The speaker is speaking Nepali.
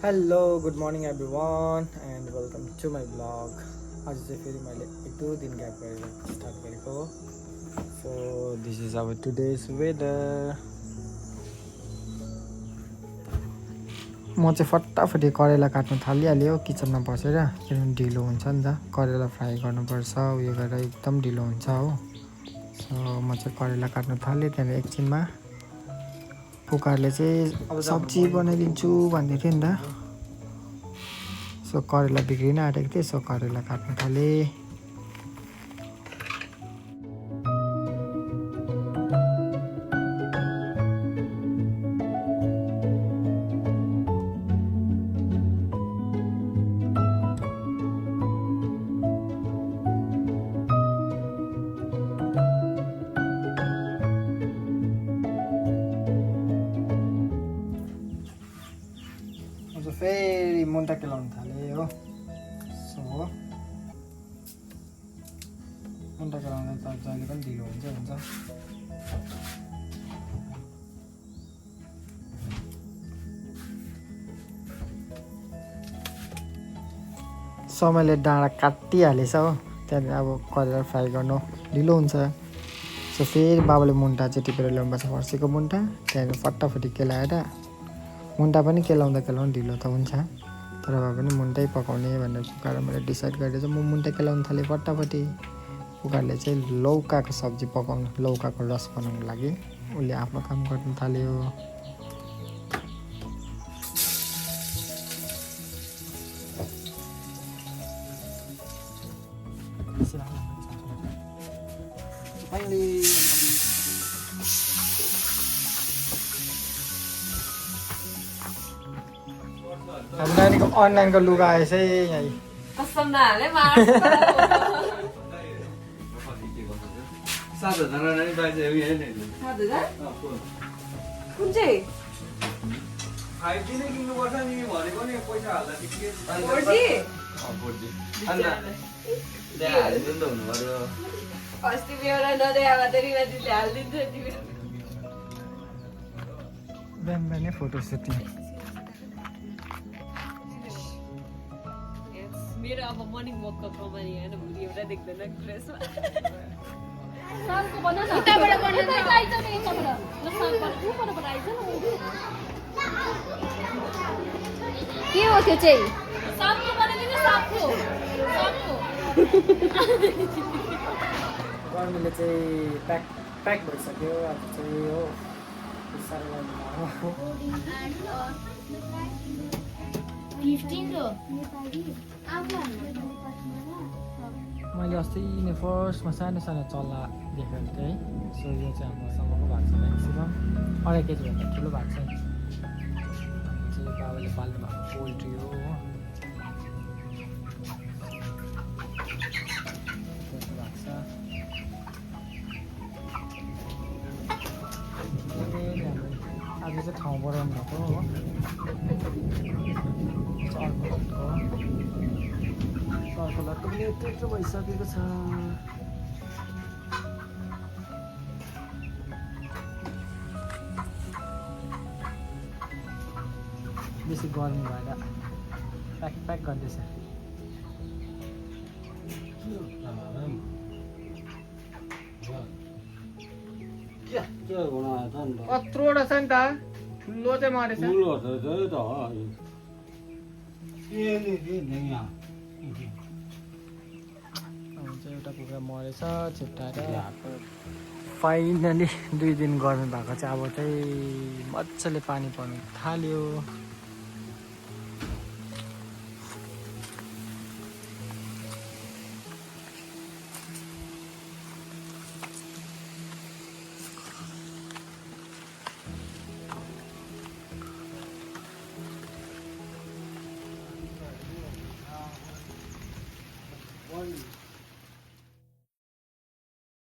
Hello good morning everyone and welcome to my blog. आज चाहिँ फेरि मैले 1-2 दिन ग्याप गरेर स्टार्ट गरेको। सो दिस इज अब टुडेज वेदर। म चाहिँ फटाफटी करेला काट्नु थालिहाल्यो किचनमा बसेर, किनभने ढिलो हुन्छ नि त। करेला फ्राई गर्नुपर्छ, उयो गरेर एकदम ढिलो हुन्छ हो। सो म चाहिँ करेला काट्नु थालेँ। त्यहाँदेखि एकछिनमा पुकारले चाहिँ अब सब्जी बनाइदिन्छु भन्दै थियो नि त। सो करेला बिग्रिन आँटेको थिएँ, सो करेला काट्नु थालेँ। फेरि मुन्टा केलाउनु थालेँ हो। सो मुन्टा केलाउँदा त जहिले पनि ढिलो हुन्छ। समयले डाँडा काटिहालेछ हो। त्यहाँदेखि अब करेला फ्राई गर्नु ढिलो हुन्छ। सो फेरि बाबाले मुन्टा चाहिँ टिपेर ल्याउनुपर्छ, फर्सीको मुन्टा। त्यहाँदेखि फटाफटी केलाएर, मुन्टा पनि केलाउँदा ढिलो त हुन्छ, तर भए पनि मुन्टै पकाउने भनेर पुकार मैले डिसाइड गरेर चाहिँ म मुन्टा केलाउनु थालेँ फटाफटी। पुकारले चाहिँ लौकाको सब्जी पकाउनु, लौकाको रस बनाउनु लागि उसले आफ्नो काम गर्नु थाल्यो। हाम्रो नानीको अनलाइनको लुगा आएछ है यहीँ। कसम नहाले मार 7,000 नानी बाजे हो यही नै 7,000 कुन चाहिँ 5G नै किन्नु पर्छ नि भनेको नि पैसा हाल्दा ठिकै 4G 4G अन्ना त्यहाँ हालिदिनु त हुनु पर्यो। अस्ति बेहोरा नदेखाएको त रिवाजीले हालिदिन्छ तिमी। बिहान बिहानै फोटो सुटिङ। मेरो अब मर्निङ वकको कमानी होइन, भोलि एउटा देख्दैन ड्रेसमा। के हो त्यो चाहिँ? गर्मीले चाहिँ प्याक भइसक्यो। अब चाहिँ हो मैले अस्ति नै फर्स्टमा सानो चल्ला देखेको थिएँ है। सो यो चाहिँ हाम्रोसँगको भएको छ, म्याक्सिमम् 2.5 केजीभन्दा ठुलो भएको छ। चाहिँ बाबाले पाल्नु भएको पोल्ट्री हो। त्यस्तो भएको छ। आज चाहिँ ठाउँ बढाउनु भएको हो। अर्को लट्टु पनि यत्रो भइसकेको छ। बेसी गर्मी भएर प्याक गर्दैछ। कत्रोवटा छ नि त, ठुलो चाहिँ मरेछ। एउटा कुखुरा मरेछ छिप्टाएर। फाइनली 2 दिन गर्नु भएको चाहिँ अब चाहिँ मजाले पानी पर्नु थाल्यो।